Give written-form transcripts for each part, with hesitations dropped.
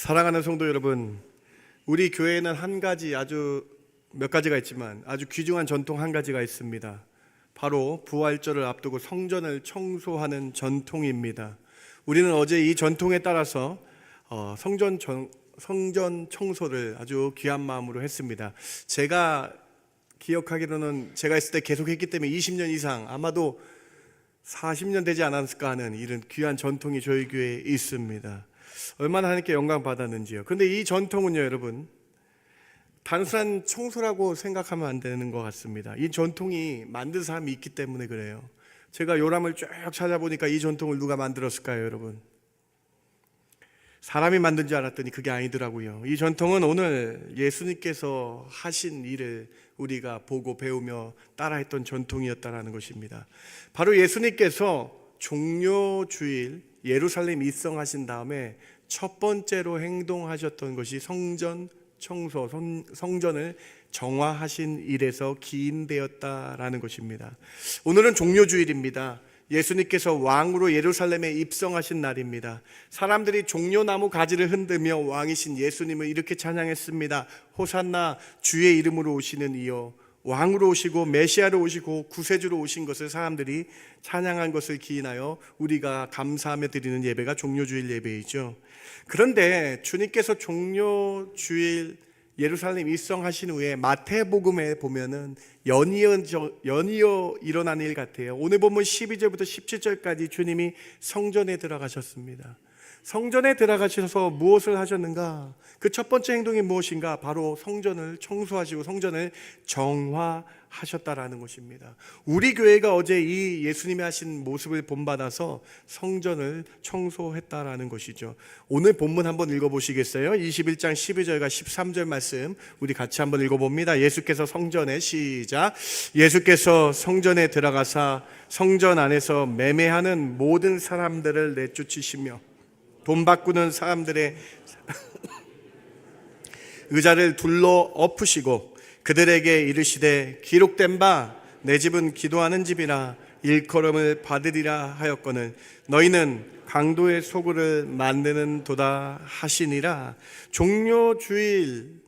사랑하는 성도 여러분, 우리 교회에는 한 가지 아주 몇 가지가 있지만 아주 귀중한 전통 한 가지가 있습니다. 바로 부활절을 앞두고 성전을 청소하는 전통입니다. 우리는 어제 이 전통에 따라서 성전 청소를 아주 귀한 마음으로 했습니다. 제가 기억하기로는 제가 있을 때 계속했기 때문에 20년 이상, 아마도 40년 되지 않았을까 하는 이런 귀한 전통이 저희 교회에 있습니다. 얼마나 하나님께 영광 받았는지요. 그런데 이 전통은요, 여러분, 단순한 청소라고 생각하면 안 되는 것 같습니다. 이 전통이 만든 사람이 있기 때문에 그래요. 제가 요람을 쭉 찾아보니까 이 전통을 누가 만들었을까요, 여러분? 사람이 만든 줄 알았더니 그게 아니더라고요. 이 전통은 오늘 예수님께서 하신 일을 우리가 보고 배우며 따라했던 전통이었다라는 것입니다. 바로 예수님께서 종료주일 예루살렘 입성하신 다음에 첫 번째로 행동하셨던 것이 성전 청소, 성전을 정화하신 일에서 기인되었다라는 것입니다. 오늘은 종료주일입니다. 예수님께서 왕으로 예루살렘에 입성하신 날입니다. 사람들이 종려나무 가지를 흔들며 왕이신 예수님을 이렇게 찬양했습니다. 호산나, 주의 이름으로 오시는 이여. 왕으로 오시고 메시아로 오시고 구세주로 오신 것을 사람들이 찬양한 것을 기인하여 우리가 감사하며 드리는 예배가 종료주일 예배이죠. 그런데 주님께서 종료주일 예루살렘 입성하신 후에 마태복음에 보면은 연이어 일어난 일 같아요. 오늘 보면 12절부터 17절까지 주님이 성전에 들어가셨습니다. 성전에 들어가셔서 무엇을 하셨는가? 그 첫 번째 행동이 무엇인가? 바로 성전을 청소하시고 성전을 정화하셨다라는 것입니다. 우리 교회가 어제 이 예수님이 하신 모습을 본받아서 성전을 청소했다라는 것이죠. 오늘 본문 한번 읽어보시겠어요? 21장 12절과 13절 말씀 우리 같이 한번 읽어봅니다. 예수께서 성전에 시작. 예수께서 성전에 들어가사 성전 안에서 매매하는 모든 사람들을 내쫓으시며 돈 바꾸는 사람들의 의자를 둘러 엎으시고 그들에게 이르시되 기록된 바 내 집은 기도하는 집이라 일컬음을 받으리라 하였거늘 너희는 강도의 소굴을 만드는 도다 하시니라. 종료주일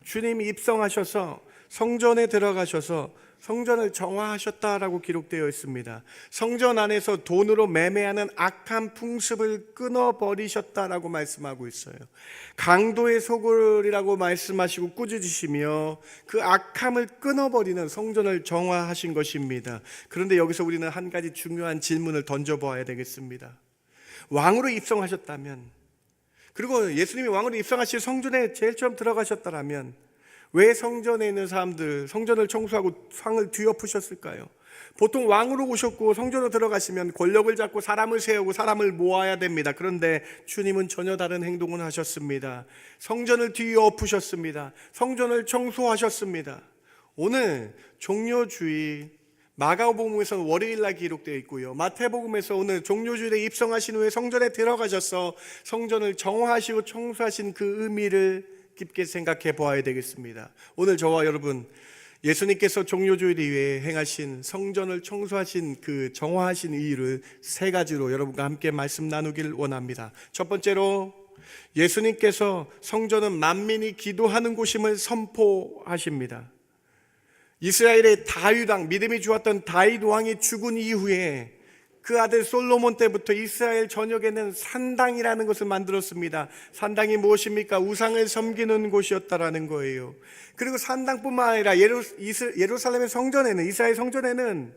주님이 입성하셔서 성전에 들어가셔서 성전을 정화하셨다라고 기록되어 있습니다. 성전 안에서 돈으로 매매하는 악한 풍습을 끊어버리셨다라고 말씀하고 있어요. 강도의 소굴이라고 말씀하시고 꾸짖으시며 그 악함을 끊어버리는 성전을 정화하신 것입니다. 그런데 여기서 우리는 한 가지 중요한 질문을 던져보아야 되겠습니다. 왕으로 입성하셨다면, 그리고 예수님이 왕으로 입성하실 성전에 제일 처음 들어가셨다면 왜 성전에 있는 사람들 성전을 청소하고 상을 뒤엎으셨을까요? 보통 왕으로 오셨고 성전으로 들어가시면 권력을 잡고 사람을 세우고 사람을 모아야 됩니다. 그런데 주님은 전혀 다른 행동을 하셨습니다. 성전을 뒤엎으셨습니다. 성전을 청소하셨습니다. 오늘 종료주일 마가복음에서 월요일날 기록되어 있고요, 마태복음에서 오늘 종료주일에 입성하신 후에 성전에 들어가셔서 성전을 정화하시고 청소하신 그 의미를 깊게 생각해 보아야 되겠습니다. 오늘 저와 여러분, 예수님께서 종료주일 이후에 행하신 성전을 청소하신 그 정화하신 이유를 세 가지로 여러분과 함께 말씀 나누길 원합니다. 첫 번째로 예수님께서 성전은 만민이 기도하는 곳임을 선포하십니다. 이스라엘의 다윗 왕, 믿음이 좋았던 다윗 왕이 죽은 이후에 그 아들 솔로몬 때부터 이스라엘 전역에는 산당이라는 것을 만들었습니다. 산당이 무엇입니까? 우상을 섬기는 곳이었다라는 거예요. 그리고 산당뿐만 아니라 예루살렘의 성전에는, 이스라엘 성전에는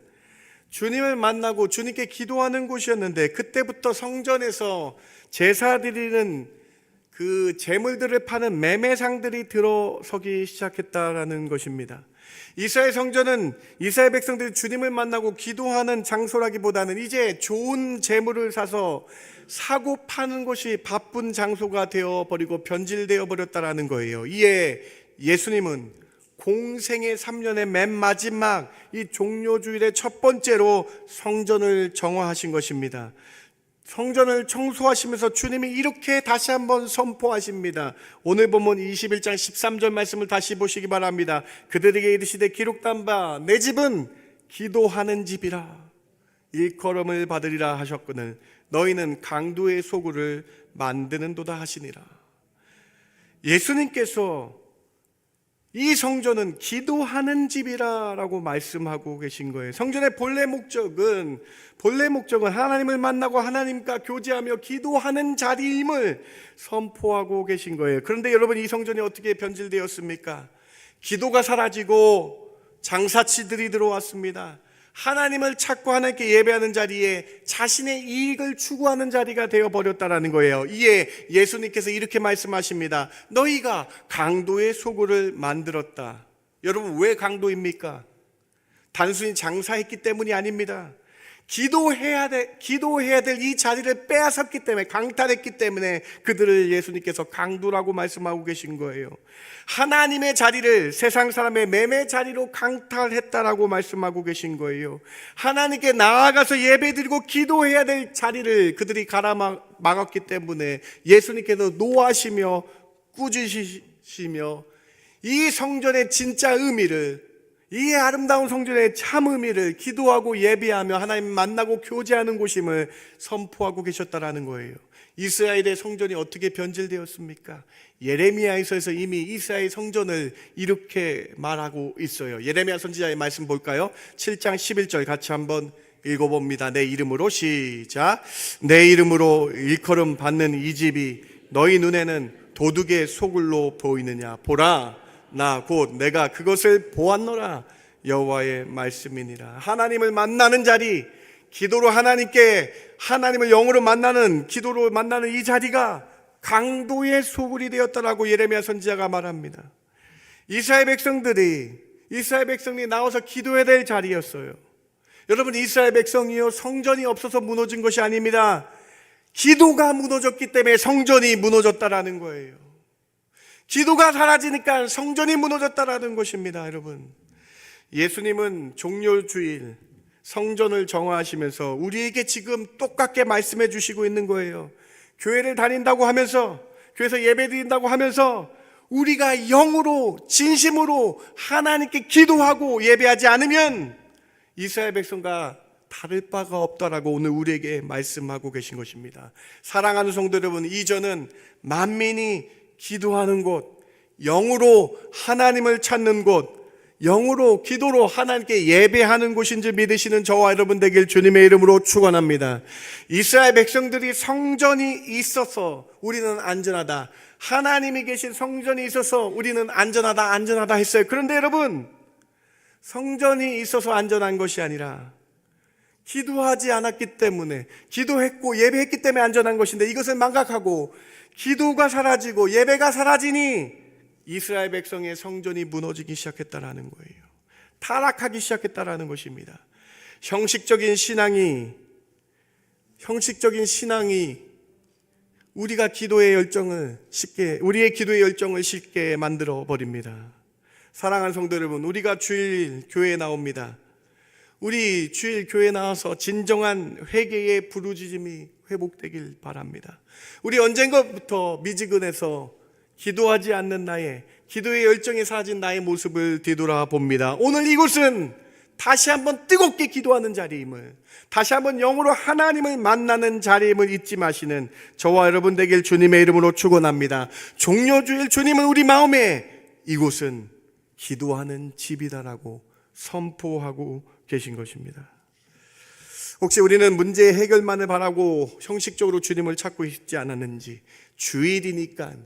주님을 만나고 주님께 기도하는 곳이었는데, 그때부터 성전에서 제사 드리는 그 제물들을 파는 매매상들이 들어서기 시작했다라는 것입니다. 이스라엘 성전은 이스라엘 백성들이 주님을 만나고 기도하는 장소라기보다는 이제 좋은 재물을 사서 사고 파는 것이 바쁜 장소가 되어버리고 변질되어 버렸다라는 거예요. 이에 예수님은 공생의 3년의 맨 마지막 이 종료주일의 첫 번째로 성전을 정화하신 것입니다. 성전을 청소하시면서 주님이 이렇게 다시 한번 선포하십니다. 오늘 보면 21장 13절 말씀을 다시 보시기 바랍니다. 그들에게 이르시되 기록된 바 내 집은 기도하는 집이라 일컬음을 받으리라 하셨거늘 너희는 강도의 소굴을 만드는 도다 하시니라. 예수님께서 이 성전은 기도하는 집이라고 말씀하고 계신 거예요. 성전의 본래 목적은 하나님을 만나고 하나님과 교제하며 기도하는 자리임을 선포하고 계신 거예요. 그런데 여러분, 이 성전이 어떻게 변질되었습니까? 기도가 사라지고 장사치들이 들어왔습니다. 하나님을 찾고 하나님께 예배하는 자리에 자신의 이익을 추구하는 자리가 되어버렸다는 거예요. 이에 예수님께서 이렇게 말씀하십니다. 너희가 강도의 소굴을 만들었다. 여러분, 왜 강도입니까? 단순히 장사했기 때문이 아닙니다. 기도해야 될 이 자리를 빼앗았기 때문에, 강탈했기 때문에 그들을 예수님께서 강도라고 말씀하고 계신 거예요. 하나님의 자리를 세상 사람의 매매 자리로 강탈했다라고 말씀하고 계신 거예요. 하나님께 나아가서 예배드리고 기도해야 될 자리를 그들이 가라막았기 때문에 예수님께서 노하시며 꾸짖으시며 이 성전의 진짜 의미를, 이 아름다운 성전의 참 의미를 기도하고 예배하며 하나님 만나고 교제하는 곳임을 선포하고 계셨다라는 거예요. 이스라엘의 성전이 어떻게 변질되었습니까? 예레미야에서 이미 이스라엘 성전을 이렇게 말하고 있어요. 예레미야 선지자의 말씀 볼까요? 7장 11절 같이 한번 읽어봅니다. 내 이름으로, 시작. 내 이름으로 일컬음 받는 이 집이 너희 눈에는 도둑의 소굴로 보이느냐? 보라, 나 곧 내가 그것을 보았노라. 여호와의 말씀이니라. 하나님을 만나는 자리, 기도로 하나님을 영으로 만나는, 기도로 만나는 이 자리가 강도의 소굴이 되었다라고 예레미야 선지자가 말합니다. 이스라엘 백성들이 나와서 기도해야 될 자리였어요. 여러분, 이스라엘 백성이요, 성전이 없어서 무너진 것이 아닙니다. 기도가 무너졌기 때문에 성전이 무너졌다라는 거예요. 기도가 사라지니까 성전이 무너졌다라는 것입니다. 여러분, 예수님은 종료주일 성전을 정화하시면서 우리에게 지금 똑같게 말씀해 주시고 있는 거예요. 교회를 다닌다고 하면서, 교회에서 예배 드린다고 하면서 우리가 영으로 진심으로 하나님께 기도하고 예배하지 않으면 이스라엘 백성과 다를 바가 없다라고 오늘 우리에게 말씀하고 계신 것입니다. 사랑하는 성도 여러분, 이전은 만민이 기도하는 곳, 영으로 하나님을 찾는 곳, 영으로 기도로 하나님께 예배하는 곳인 줄 믿으시는 저와 여러분 되길 주님의 이름으로 축원합니다. 이스라엘 백성들이 성전이 있어서 우리는 안전하다, 하나님이 계신 성전이 있어서 우리는 안전하다 했어요. 그런데 여러분, 성전이 있어서 안전한 것이 아니라 기도하지 않았기 때문에, 기도했고 예배했기 때문에 안전한 것인데, 이것을 망각하고 기도가 사라지고 예배가 사라지니 이스라엘 백성의 성전이 무너지기 시작했다라는 거예요. 타락하기 시작했다라는 것입니다. 형식적인 신앙이 우리의 기도의 열정을 쉽게 만들어 버립니다. 사랑하는 성도 여러분, 우리가 주일 교회에 나옵니다. 우리 주일 교회에 나와서 진정한 회개의 부르짖음이 회복되길 바랍니다. 우리 언젠가부터 미지근해서 기도하지 않는 기도의 열정이 사라진 나의 모습을 뒤돌아봅니다. 오늘 이곳은 다시 한번 뜨겁게 기도하는 자리임을, 다시 한번 영으로 하나님을 만나는 자리임을 잊지 마시는 저와 여러분 되길 주님의 이름으로 축원합니다. 종료주일 주님은 우리 마음에 이곳은 기도하는 집이다라고 선포하고 계신 것입니다. 혹시 우리는 문제 해결만을 바라고 형식적으로 주님을 찾고 있지 않았는지, 주일이니까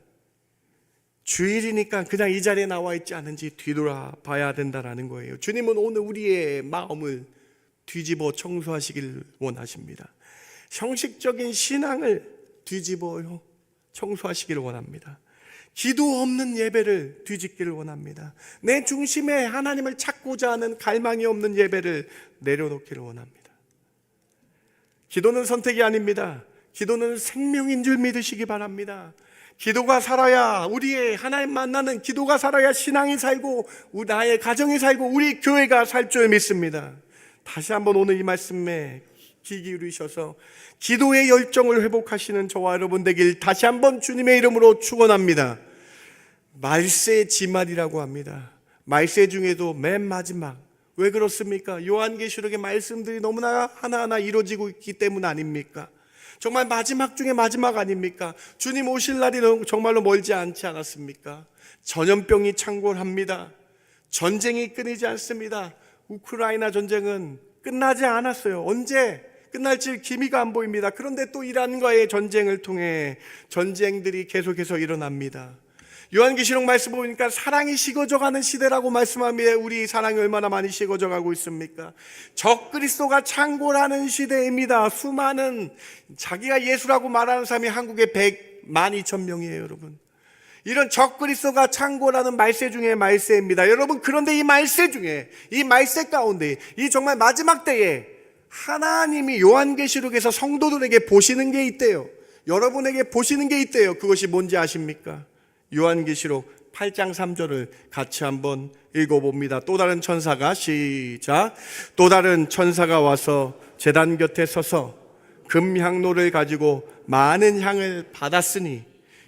그냥 이 자리에 나와 있지 않은지 뒤돌아봐야 된다는 거예요. 주님은 오늘 우리의 마음을 뒤집어 청소하시길 원하십니다. 형식적인 신앙을 뒤집어 청소하시길 원합니다. 기도 없는 예배를 뒤집기를 원합니다. 내 중심에 하나님을 찾고자 하는 갈망이 없는 예배를 내려놓기를 원합니다. 기도는 선택이 아닙니다. 기도는 생명인 줄 믿으시기 바랍니다. 기도가 살아야, 우리의 하나님 만나는 기도가 살아야 신앙이 살고 나의 가정이 살고 우리 교회가 살 줄 믿습니다. 다시 한번 오늘 이 말씀에 귀 기울이셔서 기도의 열정을 회복하시는 저와 여러분 되길 다시 한번 주님의 이름으로 축원합니다. 말세 지말이라고 합니다. 말세 중에도 맨 마지막, 왜 그렇습니까? 요한계시록의 말씀들이 너무나 하나하나 이루어지고 있기 때문 아닙니까? 정말 마지막 중에 마지막 아닙니까? 주님 오실 날이 정말로 멀지 않지 않았습니까? 전염병이 창궐합니다. 전쟁이 끊이지 않습니다. 우크라이나 전쟁은 끝나지 않았어요. 언제 끝날지 기미가 안 보입니다. 그런데 또 이란과의 전쟁을 통해 전쟁들이 계속해서 일어납니다. 요한계시록 말씀 보니까 사랑이 식어져가는 시대라고 말씀합니다. 우리 사랑이 얼마나 많이 식어져가고 있습니까? 적그리스도가 창궐하는 시대입니다. 수많은 자기가 예수라고 말하는 사람이 한국에 112,000명이에요, 여러분. 이런 적그리스도가 창궐하는 말세 중에 말세입니다. 여러분, 그런데 이 말세 중에, 이 말세 가운데, 이 정말 마지막 때에 하나님이 요한계시록에서 성도들에게 보시는 게 있대요. 여러분에게 보시는 게 있대요. 그것이 뭔지 아십니까? 요한계시록 8장 3절을 같이 한번 읽어봅니다. 또 다른 천사가, 시작. 또 다른 천사가 와서 제단 곁에 서서 금향로를 가지고 많은 향을 받았으니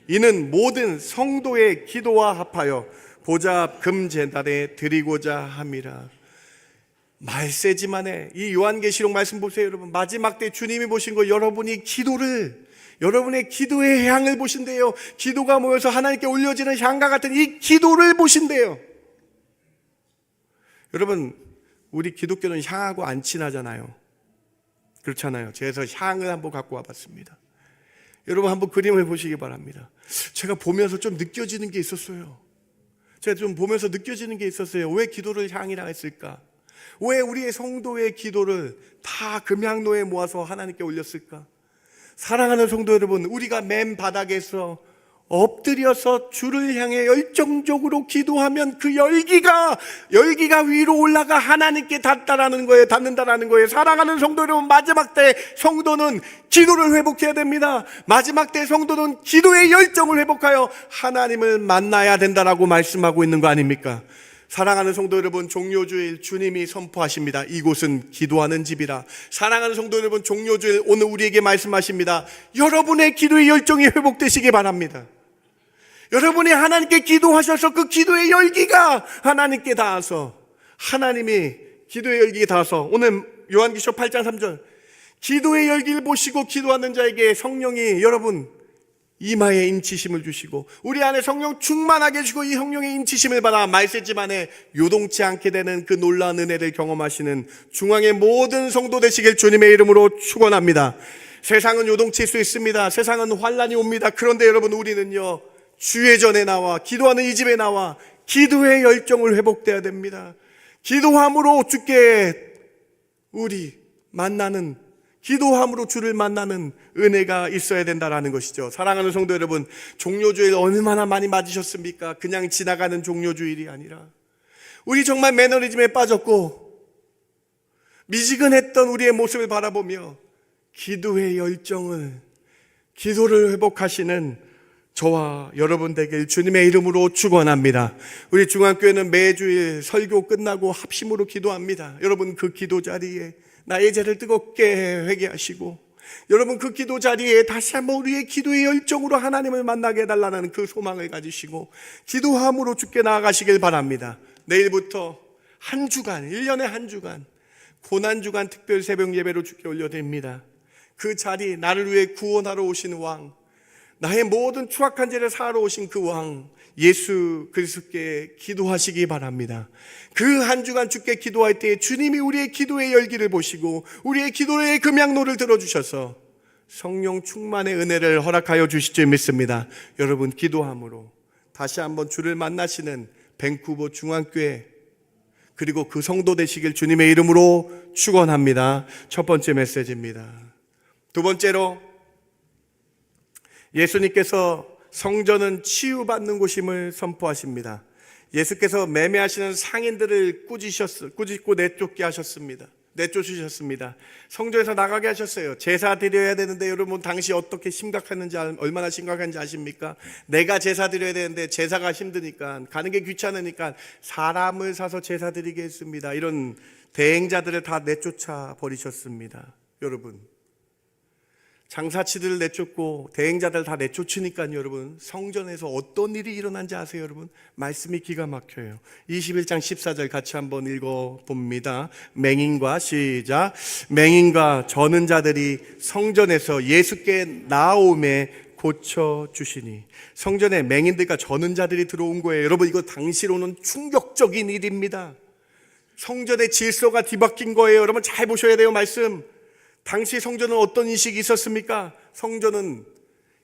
이는 모든 성도의 기도와 합하여 보좌 앞 금제단에 드리고자 함이라. 말세지만에 이 요한계시록 말씀 보세요, 여러분. 마지막 때 주님이 보신 거, 여러분의 기도의 향을 보신대요. 기도가 모여서 하나님께 올려지는 향과 같은 이 기도를 보신대요. 여러분, 우리 기독교는 향하고 안 친하잖아요. 그렇잖아요. 제가 향을 한번 갖고 와봤습니다. 여러분, 한번 그림을 보시기 바랍니다. 제가 보면서 좀 느껴지는 게 있었어요. 왜 기도를 향이라 했을까? 왜 우리의 성도의 기도를 다 금향로에 모아서 하나님께 올렸을까? 사랑하는 성도 여러분, 우리가 맨 바닥에서 엎드려서 주를 향해 열정적으로 기도하면 그 열기가 위로 올라가 하나님께 닿는다라는 거예요. 사랑하는 성도 여러분, 마지막 때 성도는 기도를 회복해야 됩니다. 마지막 때 성도는 기도의 열정을 회복하여 하나님을 만나야 된다라고 말씀하고 있는 거 아닙니까? 사랑하는 성도 여러분, 종료주일 주님이 선포하십니다. 이곳은 기도하는 집이라. 사랑하는 성도 여러분, 종료주일 오늘 우리에게 말씀하십니다. 여러분의 기도의 열정이 회복되시기 바랍니다. 여러분이 하나님께 기도하셔서 그 기도의 열기가 하나님께 닿아서, 하나님이 기도의 열기에 닿아서, 오늘 요한계시록 8장 3절 기도의 열기를 보시고 기도하는 자에게 성령이 여러분 이마에 인치심을 주시고 우리 안에 성령 충만하게 해주시고 이 성령의 인치심을 받아 말세지만에 요동치 않게 되는 그 놀라운 은혜를 경험하시는 중앙의 모든 성도 되시길 주님의 이름으로 축원합니다. 세상은 요동칠 수 있습니다. 세상은 환란이 옵니다. 그런데 여러분, 우리는요, 주의 전에 나와 기도하는 이 집에 나와 기도의 열정을 회복돼야 됩니다. 기도함으로 주께 기도함으로 주를 만나는 은혜가 있어야 된다라는 것이죠. 사랑하는 성도 여러분, 종료주일 얼마나 많이 맞으셨습니까? 그냥 지나가는 종료주일이 아니라 우리 정말 매너리즘에 빠졌고 미지근했던 우리의 모습을 바라보며 기도의 기도를 회복하시는 저와 여러분 되길 주님의 이름으로 축원합니다. 우리 중앙교회는 매주일 설교 끝나고 합심으로 기도합니다. 여러분, 그 기도 자리에 나의 죄를 뜨겁게 회개하시고 여러분, 그 기도 자리에 다시 한번 우리의 기도의 열정으로 하나님을 만나게 해달라는 그 소망을 가지시고 기도함으로 주께 나아가시길 바랍니다. 내일부터 한 주간, 1년에 한 주간 고난주간 특별 새벽 예배로 주께 올려드립니다. 그 자리, 나를 위해 구원하러 오신 왕, 나의 모든 추악한 죄를 사하러 오신 그 왕 예수 그리스도께 기도하시기 바랍니다. 그 한 주간 주께 기도할 때 주님이 우리의 기도의 열기를 보시고 우리의 기도의 금향로를 들어주셔서 성령 충만의 은혜를 허락하여 주실 줄 믿습니다. 여러분, 기도함으로 다시 한번 주를 만나시는 밴쿠버 중앙교회 그리고 그 성도 되시길 주님의 이름으로 축원합니다. 첫 번째 메시지입니다. 두 번째로, 예수님께서 성전은 치유받는 곳임을 선포하십니다. 예수께서 매매하시는 상인들을 꾸짖고 내쫓으셨습니다. 성전에서 나가게 하셨어요. 제사 드려야 되는데 여러분, 당시 어떻게 얼마나 심각한지 아십니까? 내가 제사 드려야 되는데 제사가 힘드니까, 가는 게 귀찮으니까 사람을 사서 제사 드리게 했습니다. 이런 대행자들을 다 내쫓아 버리셨습니다. 여러분, 장사치들을 내쫓고 대행자들 다 내쫓으니까요, 여러분. 성전에서 어떤 일이 일어난지 아세요, 여러분? 말씀이 기가 막혀요. 21장 14절 같이 한번 읽어봅니다. 맹인과 시작. 맹인과 저는 자들이 성전에서 예수께 나오매 고쳐주시니. 성전에 맹인들과 저는 자들이 들어온 거예요. 여러분, 이거 당시로는 충격적인 일입니다. 성전의 질서가 뒤바뀐 거예요. 여러분 잘 보셔야 돼요, 말씀. 당시 성전은 어떤 인식이 있었습니까? 성전은,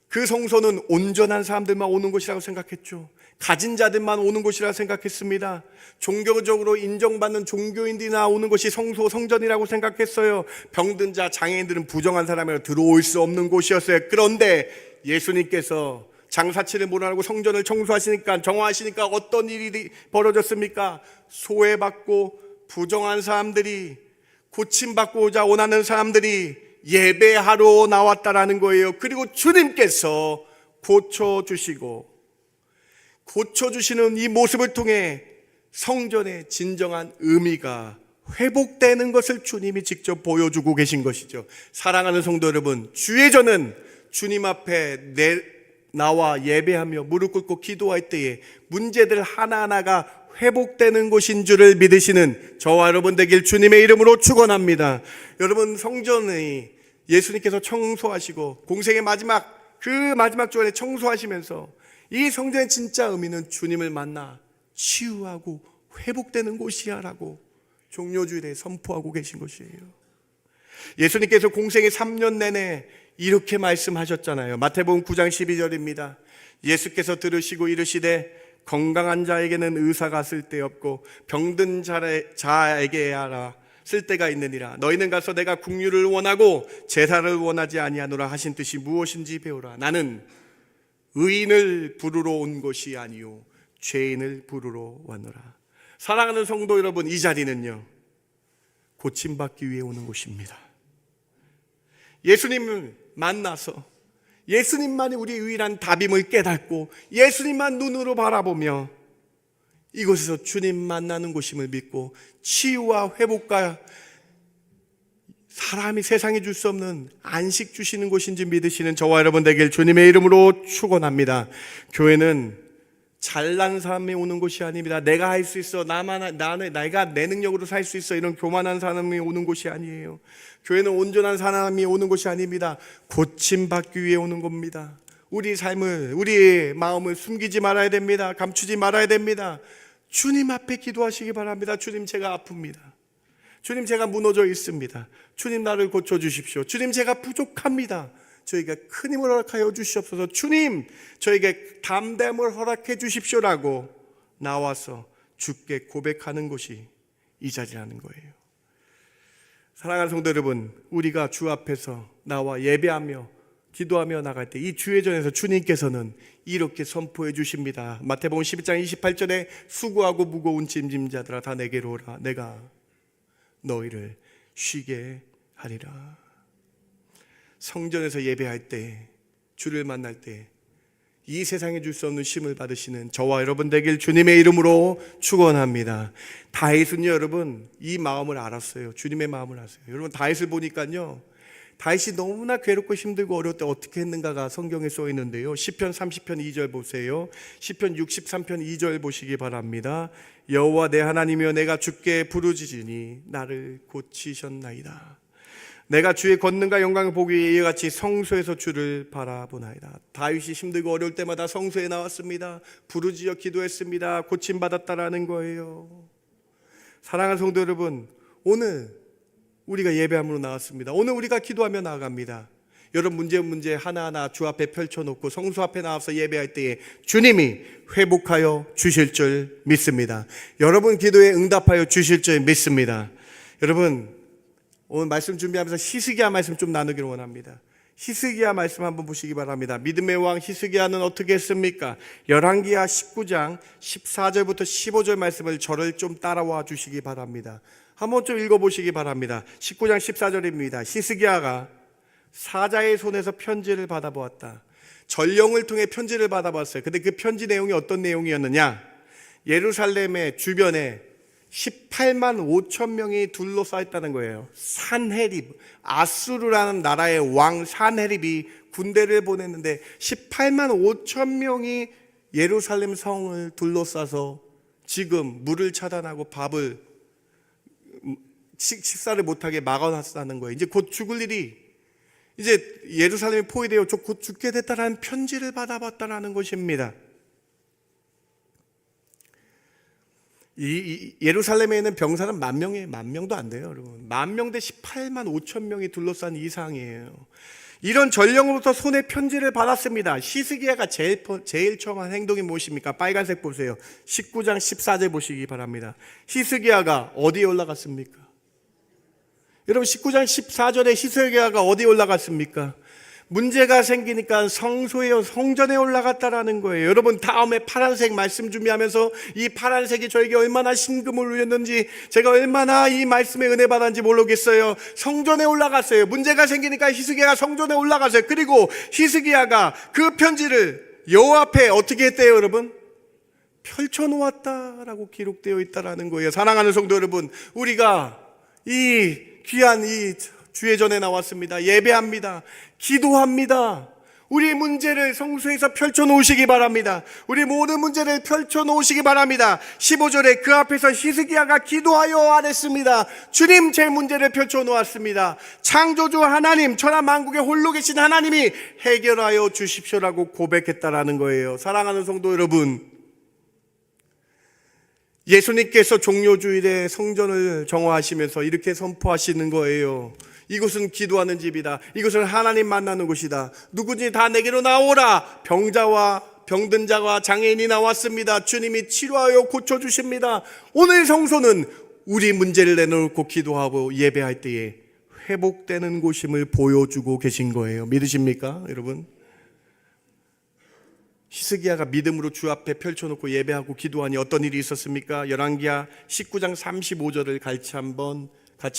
그 성소는 온전한 사람들만 오는 곳이라고 생각했죠. 가진 자들만 오는 곳이라고 생각했습니다. 종교적으로 인정받는 종교인들이나 오는 곳이 성전이라고 생각했어요. 병든 자, 장애인들은 부정한 사람이라 들어올 수 없는 곳이었어요. 그런데 예수님께서 장사치를 몰아내고 성전을 청소하시니까, 정화하시니까 어떤 일이 벌어졌습니까? 소외받고 부정한 사람들이, 고침받고자 원하는 사람들이 예배하러 나왔다라는 거예요. 그리고 주님께서 고쳐주시는 이 모습을 통해 성전의 진정한 의미가 회복되는 것을 주님이 직접 보여주고 계신 것이죠. 사랑하는 성도 여러분, 주의 전은 주님 앞에 나와 예배하며 무릎 꿇고 기도할 때에 문제들 하나하나가 회복되는 곳인 줄을 믿으시는 저와 여러분 되길 주님의 이름으로 축원합니다. 여러분, 성전이 예수님께서 청소하시고 공생의 마지막 주간에 청소하시면서 이 성전의 진짜 의미는 주님을 만나 치유하고 회복되는 곳이야라고 종료주일에 선포하고 계신 것이에요. 예수님께서 공생의 3년 내내 이렇게 말씀하셨잖아요. 마태복음 9장 12절입니다. 예수께서 들으시고 이르시되 건강한 자에게는 의사가 쓸데없고 병든 자에게야라 쓸데가 있느니라. 너희는 가서 내가 긍휼을 원하고 제사를 원하지 아니하노라 하신 뜻이 무엇인지 배우라. 나는 의인을 부르러 온 것이 아니요 죄인을 부르러 왔노라. 사랑하는 성도 여러분, 이 자리는요 고침받기 위해 오는 곳입니다. 예수님을 만나서 예수님만이 우리의 유일한 답임을 깨닫고 예수님만 눈으로 바라보며 이곳에서 주님 만나는 곳임을 믿고 치유와 회복과 사람이 세상에 줄 수 없는 안식 주시는 곳인지 믿으시는 저와 여러분 되길 주님의 이름으로 축원합니다. 교회는 잘난 사람이 오는 곳이 아닙니다. 내가 할 수 있어, 내가 내 능력으로 살 수 있어, 이런 교만한 사람이 오는 곳이 아니에요. 교회는 온전한 사람이 오는 곳이 아닙니다. 고침받기 위해 오는 겁니다. 우리 삶을, 우리의 마음을 숨기지 말아야 됩니다. 감추지 말아야 됩니다. 주님 앞에 기도하시기 바랍니다. 주님, 제가 아픕니다. 주님, 제가 무너져 있습니다. 주님, 나를 고쳐주십시오. 주님, 제가 부족합니다. 저에게 큰 힘을 허락하여 주시옵소서. 주님, 저에게 담대함을 허락해 주십시오라고 나와서 주께 고백하는 것이 이 자리라는 거예요. 사랑하는 성도 여러분, 우리가 주 앞에서 나와 예배하며 기도하며 나갈 때 이 주의 전에서 주님께서는 이렇게 선포해 주십니다. 마태복음 12장 28절에 수고하고 무거운 짐진 자들아 다 내게로 오라. 내가 너희를 쉬게 하리라. 성전에서 예배할 때, 주를 만날 때 이 세상에 줄 수 없는 쉼을 받으시는 저와 여러분 되길 주님의 이름으로 축원합니다. 다윗은요, 여러분, 이 마음을 알았어요. 주님의 마음을 알았어요. 여러분, 다윗을 보니까요, 다윗이 너무나 괴롭고 힘들고 어려울 때 어떻게 했는가가 성경에 써 있는데요. 시편 30편 2절 보세요. 시편 63편 2절 보시기 바랍니다. 여호와 내 하나님이여, 내가 주께 부르짖으니 나를 고치셨나이다. 내가 주의 권능과 영광을 보기 위해 이와 같이 성소에서 주를 바라보나이다. 다윗이 힘들고 어려울 때마다 성소에 나왔습니다. 부르짖어 기도했습니다. 고침받았다라는 거예요. 사랑하는 성도 여러분, 오늘 우리가 예배함으로 나왔습니다. 오늘 우리가 기도하며 나아갑니다. 여러분, 문제 하나하나 주 앞에 펼쳐놓고 성소 앞에 나와서 예배할 때에 주님이 회복하여 주실 줄 믿습니다. 여러분 기도에 응답하여 주실 줄 믿습니다. 여러분, 오늘 말씀 준비하면서 히스기야 말씀 좀 나누기를 원합니다. 히스기야 말씀 한번 보시기 바랍니다. 믿음의 왕 히스기야는 어떻게 했습니까? 열왕기하 19장 14절부터 15절 말씀을 저를 좀 따라와 주시기 바랍니다. 한번 좀 읽어보시기 바랍니다. 19장 14절입니다. 히스기야가 사자의 손에서 편지를 받아보았다. 전령을 통해 편지를 받아봤어요. 근데 그 편지 내용이 어떤 내용이었느냐? 예루살렘의 주변에 18만 5천 명이 둘러싸였다는 거예요. 산헤립, 아수르라는 나라의 왕 산헤립이 군대를 보냈는데 18만 5천 명이 예루살렘 성을 둘러싸서 지금 물을 차단하고 밥을 식사를 못하게 막아놨다는 거예요. 이제 곧 죽을 일이, 이제 예루살렘이 포위되어 곧 죽게 됐다라는 편지를 받아봤다라는 것입니다. 이 예루살렘에 있는 병사는 만 명도 안 돼요, 여러분. 10,000명 대 18만 5천 명이 둘러싼 이상이에요. 이런 전령으로부터 손에 편지를 받았습니다. 히스기야가 제일 처음 한 행동이 무엇입니까? 빨간색 보세요. 19장 14절 보시기 바랍니다. 히스기야가 어디에 올라갔습니까? 여러분, 19장 14절에 히스기야가 어디에 올라갔습니까? 문제가 생기니까 성전에 올라갔다라는 거예요. 여러분, 다음에 파란색 말씀 준비하면서 이 파란색이 저에게 얼마나 신금을 울렸는지, 제가 얼마나 이 말씀에 은혜 받았는지 모르겠어요. 성전에 올라갔어요. 문제가 생기니까 히스기야가 성전에 올라갔어요. 그리고 히스기야가 그 편지를 여호와 앞에 어떻게 했대요, 여러분? 펼쳐놓았다라고 기록되어 있다라는 거예요. 사랑하는 성도 여러분, 우리가 이 귀한 이 주의 전에 나왔습니다. 예배합니다. 기도합니다. 우리 문제를 성소에서 펼쳐놓으시기 바랍니다. 우리 모든 문제를 펼쳐놓으시기 바랍니다. 15절에 그 앞에서 히스기야가 기도하여 아랬습니다. 주님, 제 문제를 펼쳐놓았습니다. 창조주 하나님, 천하 만국에 홀로 계신 하나님이 해결하여 주십시오라고 고백했다라는 거예요. 사랑하는 성도 여러분, 예수님께서 종료주일에 성전을 정화하시면서 이렇게 선포하시는 거예요. 이곳은 기도하는 집이다. 이곳은 하나님 만나는 곳이다. 누구든지 다 내게로 나오라. 병든 자와 장애인이 나왔습니다. 주님이 치료하여 고쳐주십니다. 오늘 성소는 우리 문제를 내놓고 기도하고 예배할 때에 회복되는 곳임을 보여주고 계신 거예요. 믿으십니까, 여러분? 히스기야가 믿음으로 주 앞에 펼쳐놓고 예배하고 기도하니 어떤 일이 있었습니까? 열왕기하 19장 35절을 같이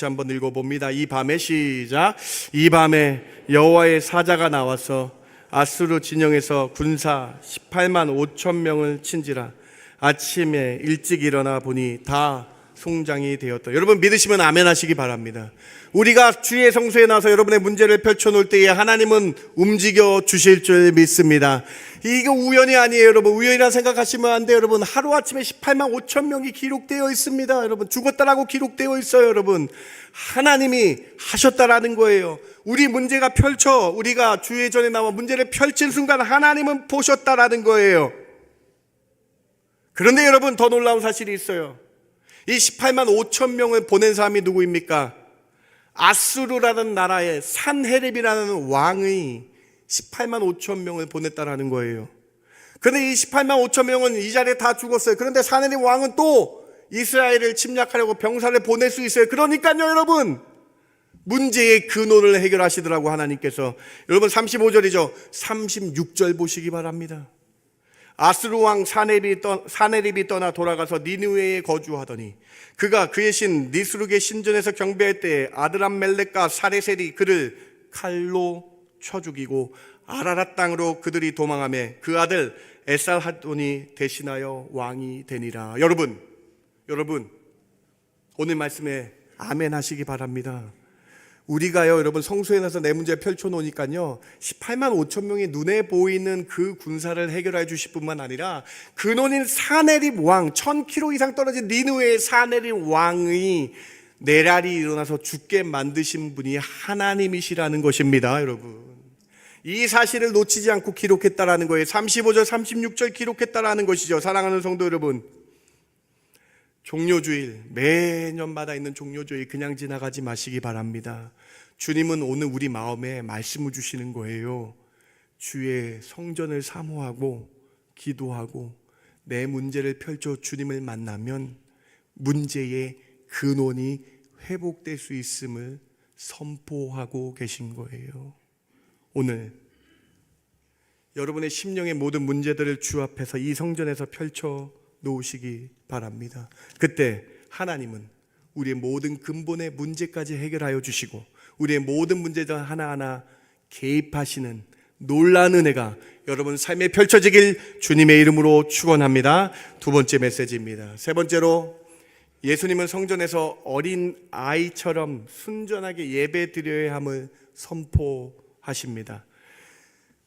한번 읽어봅니다. 이 밤에 시작. 이 밤에 여호와의 사자가 나와서 아수르 진영에서 군사 18만 5천 명을 친지라. 아침에 일찍 일어나 보니 다 송장이 되었다. 여러분, 믿으시면 아멘 하시기 바랍니다. 우리가 주의 성소에 나와서 여러분의 문제를 펼쳐놓을 때에 하나님은 움직여 주실 줄 믿습니다. 이거 우연이 아니에요, 여러분. 우연이라 생각하시면 안 돼요, 여러분. 하루아침에 18만 5천 명이 기록되어 있습니다, 여러분. 죽었다라고 기록되어 있어요, 여러분. 하나님이 하셨다라는 거예요. 우리 문제가 우리가 주의 전에 나와 문제를 펼친 순간 하나님은 보셨다라는 거예요. 그런데 여러분, 더 놀라운 사실이 있어요. 이 18만 5천 명을 보낸 사람이 누구입니까? 아수르라는 나라의 산헤립이라는 왕이 18만 5천 명을 보냈다라는 거예요. 그런데 이 18만 5천 명은 이 자리에 다 죽었어요. 그런데 산헤립 왕은 또 이스라엘을 침략하려고 병사를 보낼 수 있어요. 그러니까요, 여러분, 문제의 근원을 해결하시더라고, 하나님께서. 여러분, 35절이죠. 36절 보시기 바랍니다. 아수르 왕 산헤립이 떠나 돌아가서 니느웨에 거주하더니 그가 그의 신 니스룩의 신전에서 경배할 때에 아드람멜렉과 사레셀이 그를 칼로 쳐 죽이고 아라랏 땅으로 그들이 도망하며 그 아들 에살하돈이 대신하여 왕이 되니라. 여러분, 오늘 말씀에 아멘 하시기 바랍니다. 우리가요, 여러분, 성소에 나서 내 문제 펼쳐놓으니까요, 18만 5천 명이 눈에 보이는 그 군사를 해결해 주실 뿐만 아니라 근원인 산헤립 왕, 1000km 이상 떨어진 니느웨의 산헤립 왕의 내랄이 일어나서 죽게 만드신 분이 하나님이시라는 것입니다, 여러분. 이 사실을 놓치지 않고 기록했다라는 거예요. 35절, 36절 기록했다라는 것이죠. 사랑하는 성도 여러분, 종료주일, 매년마다 있는 종료주일 그냥 지나가지 마시기 바랍니다. 주님은 오늘 우리 마음에 말씀을 주시는 거예요. 주의 성전을 사모하고 기도하고 내 문제를 펼쳐 주님을 만나면 문제의 근원이 회복될 수 있음을 선포하고 계신 거예요. 오늘 여러분의 심령의 모든 문제들을 주 앞에서 이 성전에서 펼쳐 놓으시기 바랍니다. 그때 하나님은 우리의 모든 근본의 문제까지 해결하여 주시고 우리의 모든 문제들 하나하나 개입하시는 놀라운 은혜가 여러분 삶에 펼쳐지길 주님의 이름으로 축원합니다. 두 번째 메시지입니다. 세 번째로 예수님은 성전에서 어린 아이처럼 순전하게 예배 드려야 함을 선포하십니다.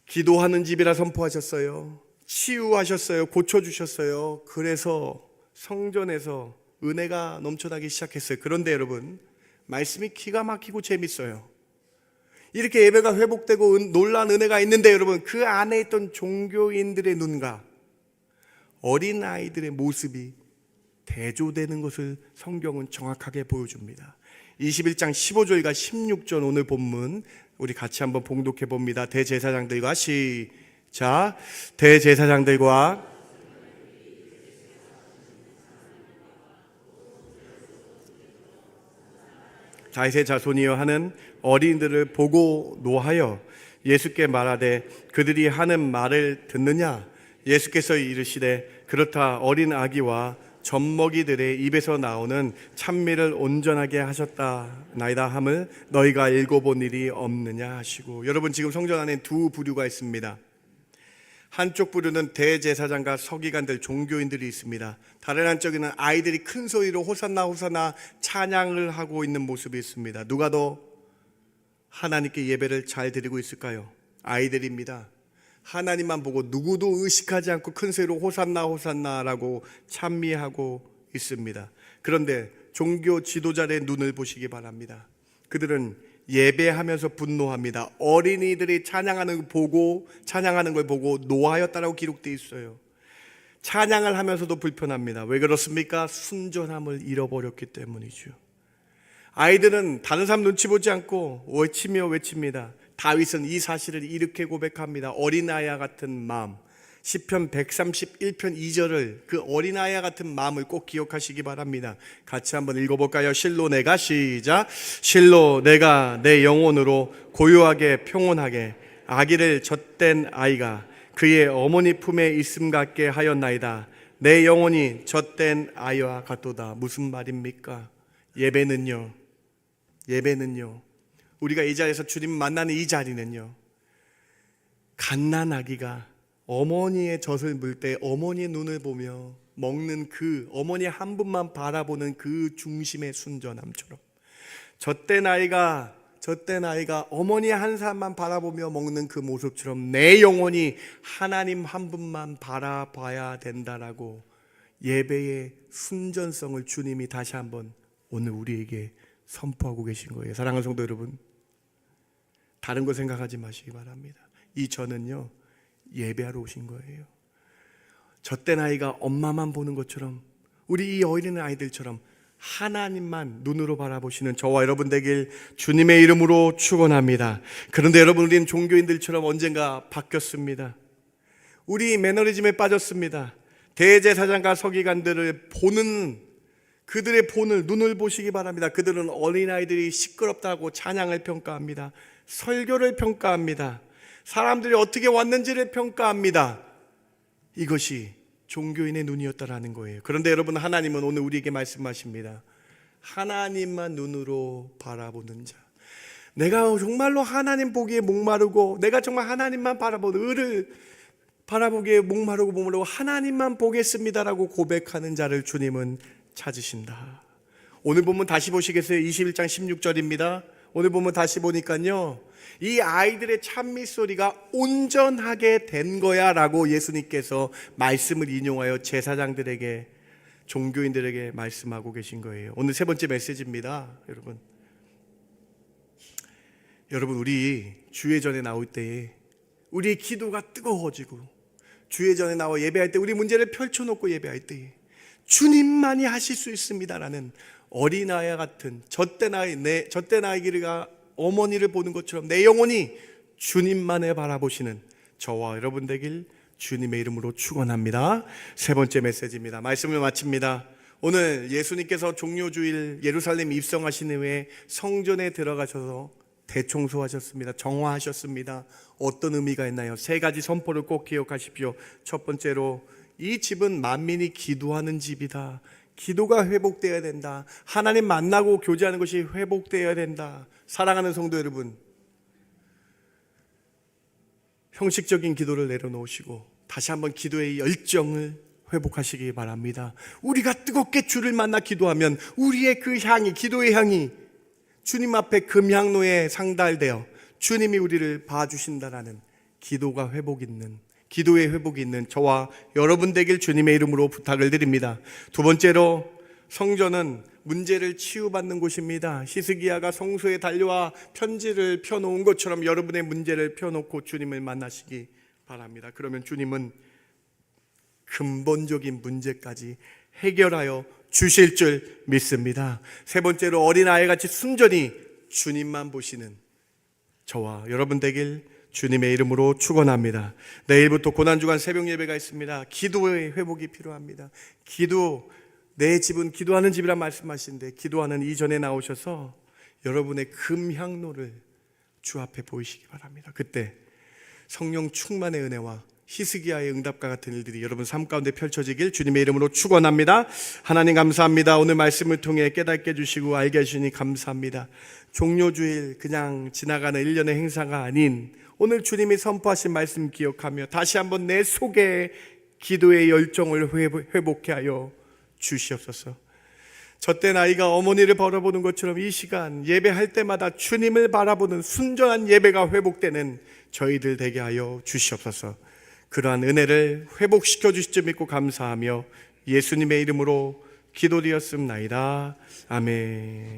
기도하는 집이라 선포하셨어요. 치유하셨어요. 고쳐주셨어요. 그래서 성전에서 은혜가 넘쳐나기 시작했어요. 그런데 여러분, 말씀이 기가 막히고 재밌어요. 이렇게 예배가 회복되고 놀라운 은혜가 있는데 여러분, 그 안에 있던 종교인들의 눈과 어린아이들의 모습이 대조되는 것을 성경은 정확하게 보여줍니다. 21장 15절과 16절 오늘 본문 우리 같이 한번 봉독해 봅니다. 대제사장들과 시작. 대제사장들과 다윗의 자손이여 하는 어린이들을 보고 노하여 예수께 말하되 그들이 하는 말을 듣느냐? 예수께서 이르시되 그렇다. 어린 아기와 젖먹이들의 입에서 나오는 찬미를 온전하게 하셨다나이다 함을 너희가 읽어본 일이 없느냐 하시고, 여러분 지금 성전 안에 두 부류가 있습니다. 한쪽 부류는 대제사장과 서기관들, 종교인들이 있습니다. 다른 한쪽에는 아이들이 큰 소리로 호산나 호산나 찬양을 하고 있는 모습이 있습니다. 누가 더 하나님께 예배를 잘 드리고 있을까요? 아이들입니다. 하나님만 보고 누구도 의식하지 않고 큰 소리로 호산나 호산나라고 찬미하고 있습니다. 그런데 종교 지도자의 눈을 보시기 바랍니다. 그들은 예배하면서 분노합니다. 어린이들이 찬양하는 걸 보고 노하였다라고 기록되어 있어요. 찬양을 하면서도 불편합니다. 왜 그렇습니까? 순전함을 잃어버렸기 때문이죠. 아이들은 다른 사람 눈치 보지 않고 외칩니다. 다윗은 이 사실을 이렇게 고백합니다. 어린아이와 같은 마음. 시편 131편 2절을, 그 어린아이와 같은 마음을 꼭 기억하시기 바랍니다. 같이 한번 읽어볼까요? 실로 내가 시작. 실로 내가 내 영혼으로 고요하게 평온하게 아기를 젖된 아이가 그의 어머니 품에 있음 같게 하였나이다. 내 영혼이 젖된 아이와 같도다. 무슨 말입니까? 예배는요, 우리가 이 자리에서 주님 만나는 이 자리는요, 갓난아기가 어머니의 젖을 물 때 어머니의 눈을 보며 먹는 그 어머니 한 분만 바라보는 그 중심의 순전함처럼, 젖된 아이가 어머니 한 사람만 바라보며 먹는 그 모습처럼 내 영혼이 하나님 한 분만 바라봐야 된다라고 예배의 순전성을 주님이 다시 한번 오늘 우리에게 선포하고 계신 거예요. 사랑하는 성도 여러분, 다른 거 생각하지 마시기 바랍니다. 이 저는요, 예배하러 오신 거예요. 젖된 아이가 엄마만 보는 것처럼, 우리 이 어린 아이들처럼 하나님만 눈으로 바라보시는 저와 여러분 되길 주님의 이름으로 축원합니다. 그런데 여러분, 우리는 종교인들처럼 언젠가 바뀌었습니다. 우리 매너리즘에 빠졌습니다. 대제사장과 서기관들을 보는 그들의 본을, 눈을 보시기 바랍니다. 그들은 어린아이들이 시끄럽다고 찬양을 평가합니다. 설교를 평가합니다. 사람들이 어떻게 왔는지를 평가합니다. 이것이 종교인의 눈이었다라는 거예요. 그런데 여러분, 하나님은 오늘 우리에게 말씀하십니다. 하나님만 눈으로 바라보는 자, 내가 정말로 하나님 보기에 목마르고 내가 정말 하나님만 바라보는 을을 바라보기에 목마르고 하나님만 보겠습니다라고 고백하는 자를 주님은 찾으신다. 오늘 본문 다시 보시겠어요? 21장 16절입니다. 오늘 본문 다시 보니까요, 이 아이들의 찬미 소리가 온전하게 된 거야 라고 예수님께서 말씀을 인용하여 제사장들에게, 종교인들에게 말씀하고 계신 거예요. 오늘 세 번째 메시지입니다. 여러분, 우리 주예전에 나올 때 우리의 기도가 뜨거워지고 주의 전에 나와 예배할 때, 우리 문제를 펼쳐놓고 예배할 때 주님만이 하실 수 있습니다라는 어린아이와 같은 젖된 아이가 어머니를 보는 것처럼 내 영혼이 주님만을 바라보시는 저와 여러분 되길 주님의 이름으로 축원합니다. 세 번째 메시지입니다. 말씀을 마칩니다. 오늘 예수님께서 종료주일 예루살렘 입성하신 후에 성전에 들어가셔서 대청소하셨습니다. 정화하셨습니다. 어떤 의미가 있나요? 세 가지 선포를 꼭 기억하십시오. 첫 번째로, 이 집은 만민이 기도하는 집이다. 기도가 회복되어야 된다. 하나님 만나고 교제하는 것이 회복되어야 된다. 사랑하는 성도 여러분, 형식적인 기도를 내려놓으시고 다시 한번 기도의 열정을 회복하시기 바랍니다. 우리가 뜨겁게 주를 만나 기도하면 우리의 그 향이, 기도의 향이 주님 앞에 금향로에 상달되어 주님이 우리를 봐주신다라는 기도의 회복이 있는 저와 여러분 되길 주님의 이름으로 부탁을 드립니다. 두 번째로, 성전은 문제를 치유받는 곳입니다. 히스기야가 성소에 달려와 편지를 펴놓은 것처럼 여러분의 문제를 펴놓고 주님을 만나시기 바랍니다. 그러면 주님은 근본적인 문제까지 해결하여 주실 줄 믿습니다. 세 번째로, 어린아이같이 순전히 주님만 보시는 저와 여러분 되길 주님의 이름으로 축원합니다. 내일부터 고난주간 새벽 예배가 있습니다. 기도의 회복이 필요합니다. 내 집은 기도하는 집이라 말씀하시는데, 기도하는 이전에 나오셔서 여러분의 금향로를 주 앞에 보이시기 바랍니다. 그때 성령 충만의 은혜와 히스기야의 응답과 같은 일들이 여러분 삶 가운데 펼쳐지길 주님의 이름으로 축원합니다. 하나님 감사합니다. 오늘 말씀을 통해 깨닫게 해주시고 알게 해주시니 감사합니다. 종료주일 그냥 지나가는 일련의 행사가 아닌 오늘 주님이 선포하신 말씀 기억하며 다시 한번 내 속에 기도의 열정을 회복해 하여 주시옵소서. 젖된 아이가 어머니를 바라보는 것처럼 이 시간 예배할 때마다 주님을 바라보는 순전한 예배가 회복되는 저희들 되게 하여 주시옵소서. 그러한 은혜를 회복시켜 주실 줄 믿고 감사하며 예수님의 이름으로 기도드렸습나이다. 아멘.